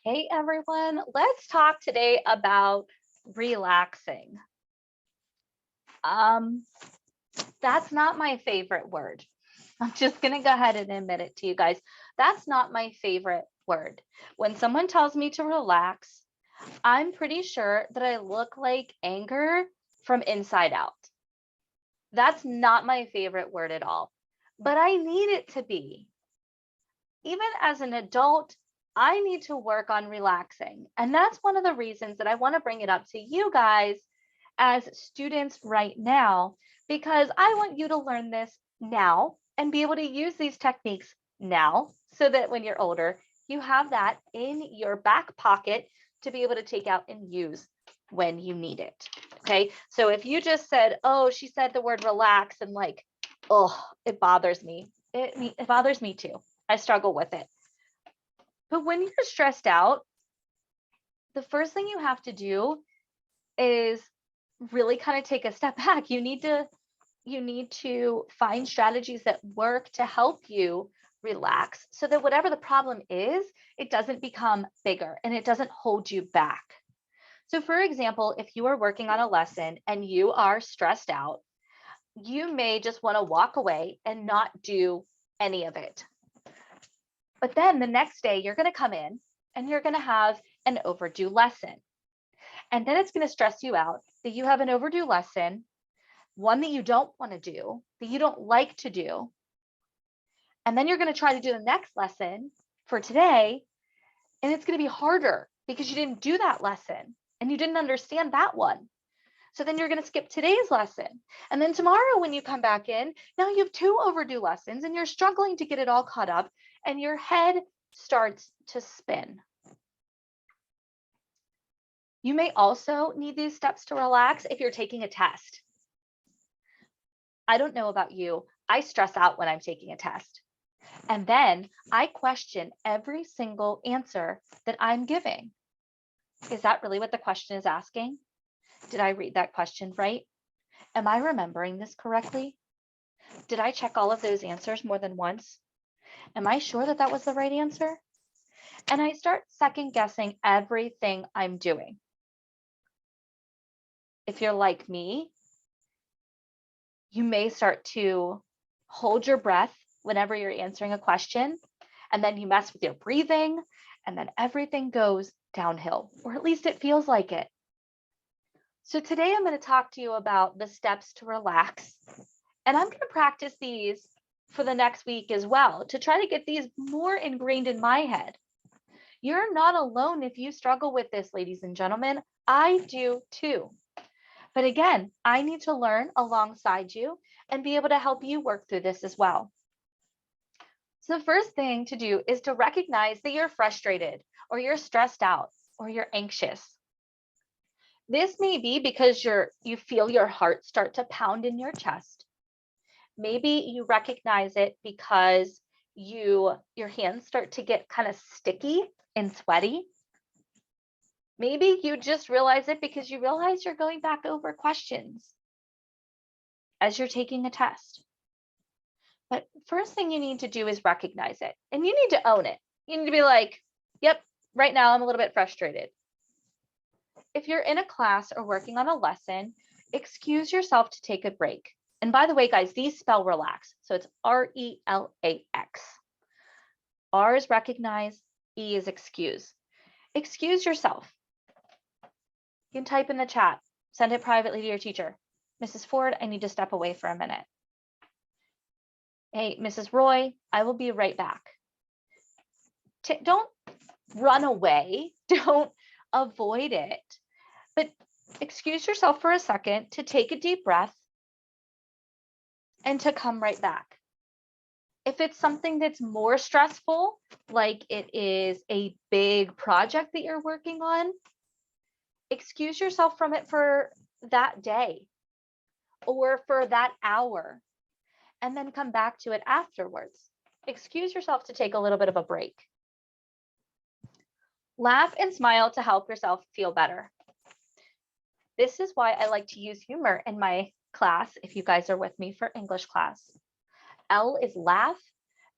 Hey everyone, let's talk today about relaxing. Um, that's not my favorite word. I'm just gonna go ahead and admit it to you guys. That's not my favorite word. When someone tells me to relax, I'm pretty sure that I look like anger from inside out. That's not my favorite word at all, but I need it to be. Even as an adult, I need to work on relaxing. And that's one of the reasons that I want to bring it up to you guys as students right now, because I want you to learn this now and be able to use these techniques now so that when you're older, you have that in your back pocket to be able to take out and use when you need it. Okay. So if you just said, oh, she said the word relax and like, oh, it bothers me. It bothers me too. I struggle with it. But when you're stressed out, the first thing you have to do is really kind of take a step back. You need to find strategies that work to help you relax so that whatever the problem is, it doesn't become bigger and it doesn't hold you back. So for example, if you are working on a lesson and you are stressed out, you may just want to walk away and not do any of it. But then the next day, you're going to come in and you're going to have an overdue lesson. And then it's going to stress you out that you have an overdue lesson, one that you don't want to do, that you don't like to do. And then you're going to try to do the next lesson for today. And it's going to be harder because you didn't do that lesson and you didn't understand that one. So then you're going to skip today's lesson. And then tomorrow, when you come back in, now you have two overdue lessons and you're struggling to get it all caught up and your head starts to spin. You may also need these steps to relax if you're taking a test. I don't know about you. I stress out when I'm taking a test. And then I question every single answer that I'm giving. Is that really what the question is asking? Did I read that question right? Am I remembering this correctly? Did I check all of those answers more than once? Am I sure that that was the right answer? And I start second guessing everything I'm doing. If you're like me, you may start to hold your breath whenever you're answering a question, and then you mess with your breathing, and then everything goes downhill, or at least it feels like it. So today I'm going to talk to you about the steps to relax, and I'm going to practice these for the next week as well to try to get these more ingrained in my head. You're not alone if you struggle with this, ladies and gentlemen. I do too. But again, I need to learn alongside you and be able to help you work through this as well. So the first thing to do is to recognize that you're frustrated or you're stressed out or you're anxious. This may be because you feel your heart start to pound in your chest. Maybe you recognize it because your hands start to get kind of sticky and sweaty. Maybe you just realize it because you realize you're going back over questions as you're taking a test. But first thing you need to do is recognize it and you need to own it. You need to be like, yep, right now I'm a little bit frustrated. If you're in a class or working on a lesson, excuse yourself to take a break. And by the way, guys, these spell relax. So it's RELAX. R is recognize, E is excuse. Excuse yourself. You can type in the chat, send it privately to your teacher. Mrs. Ford, I need to step away for a minute. Hey, Mrs. Roy, I will be right back. Don't run away. Don't avoid it. But excuse yourself for a second to take a deep breath and to come right back. If it's something that's more stressful, like it is a big project that you're working on, excuse yourself from it for that day or for that hour, and then come back to it afterwards. Excuse yourself to take a little bit of a break. Laugh and smile to help yourself feel better. This is why I like to use humor in my class if you guys are with me for English class. L is laugh,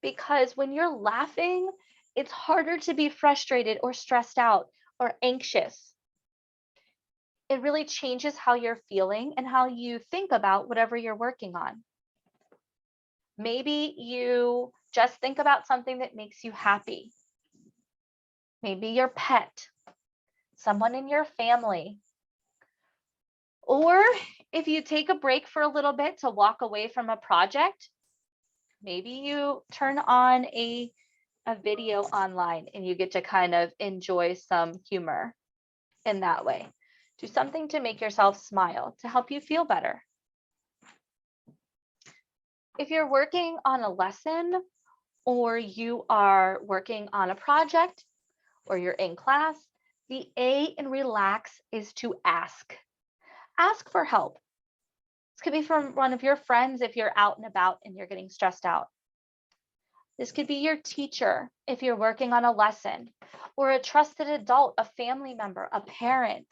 because when you're laughing, It's harder to be frustrated or stressed out or anxious. It really changes how you're feeling and how you think about whatever you're working on. Maybe you just think about something that makes you happy. Maybe your pet, someone in your family. Or if you take a break for a little bit to walk away from a project, maybe you turn on a video online and you get to kind of enjoy some humor in that way. Do something to make yourself smile, to help you feel better. If you're working on a lesson or you are working on a project or you're in class, the A in relax is to ask. Ask for help. This could be from one of your friends if you're out and about and you're getting stressed out. This could be your teacher if you're working on a lesson, or a trusted adult, a family member, a parent.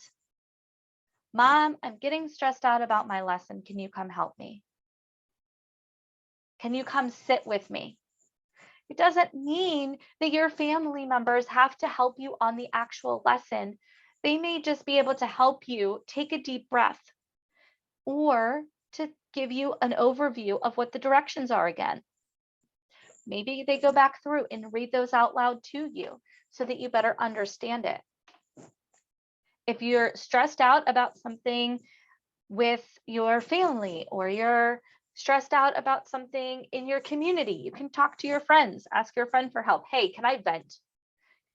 Mom, I'm getting stressed out about my lesson. Can you come help me? Can you come sit with me? It doesn't mean that your family members have to help you on the actual lesson. They may just be able to help you take a deep breath or to give you an overview of what the directions are again. Maybe they go back through and read those out loud to you so that you better understand it. If you're stressed out about something with your family or you're stressed out about something in your community, you can talk to your friends, ask your friend for help. Hey, can I vent?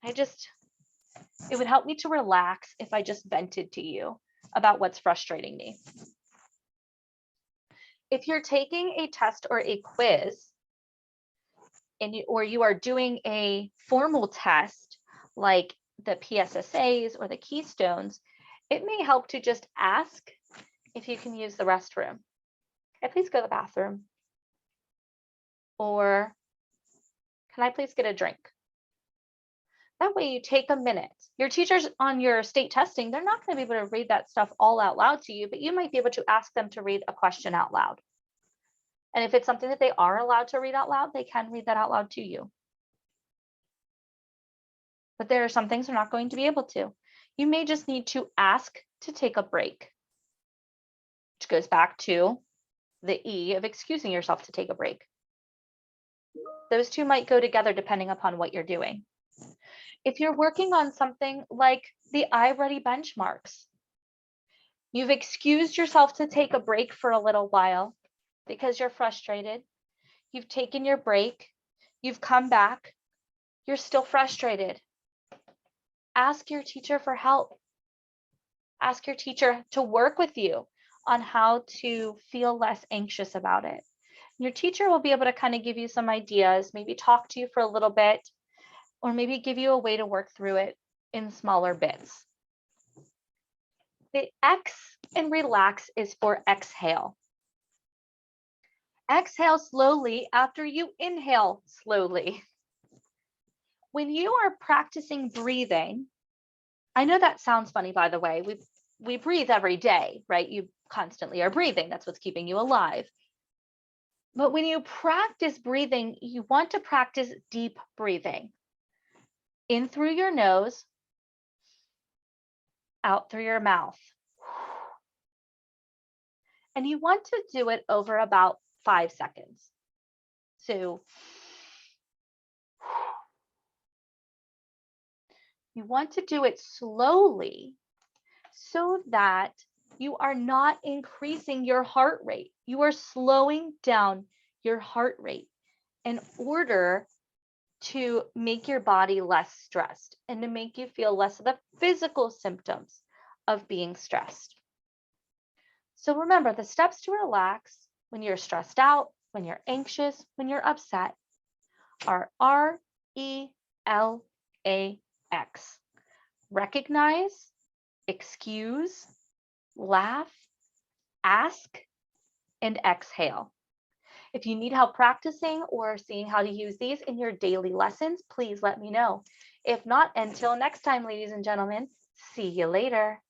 It would help me to relax if I just vented to you about what's frustrating me. If you're taking a test or a quiz, or you are doing a formal test like the PSSAs or the Keystones, it may help to just ask if you can use the restroom. Can I please go to the bathroom? Or can I please get a drink? That way you take a minute. Your teachers on your state testing, they're not going to be able to read that stuff all out loud to you, but you might be able to ask them to read a question out loud. And if it's something that they are allowed to read out loud, they can read that out loud to you. But there are some things they're not going to be able to. You may just need to ask to take a break, which goes back to the E of excusing yourself to take a break. Those two might go together depending upon what you're doing. If you're working on something like the iReady benchmarks, you've excused yourself to take a break for a little while because you're frustrated. You've taken your break. You've come back. You're still frustrated. Ask your teacher for help. Ask your teacher to work with you on how to feel less anxious about it. Your teacher will be able to kind of give you some ideas, maybe talk to you for a little bit, or maybe give you a way to work through it in smaller bits. The X in relax is for exhale. Exhale slowly after you inhale slowly. When you are practicing breathing, I know that sounds funny, by the way. We breathe every day, right? You constantly are breathing. That's what's keeping you alive. But when you practice breathing, you want to practice deep breathing. In through your nose, out through your mouth. And you want to do it over about 5 seconds. So you want to do it slowly so that you are not increasing your heart rate. You are slowing down your heart rate in order to make your body less stressed and to make you feel less of the physical symptoms of being stressed. So remember, the steps to relax when you're stressed out, when you're anxious, when you're upset are RELAX. Recognize, excuse, laugh, ask, and exhale. If you need help practicing or seeing how to use these in your daily lessons, please let me know. If not, until next time, ladies and gentlemen, see you later.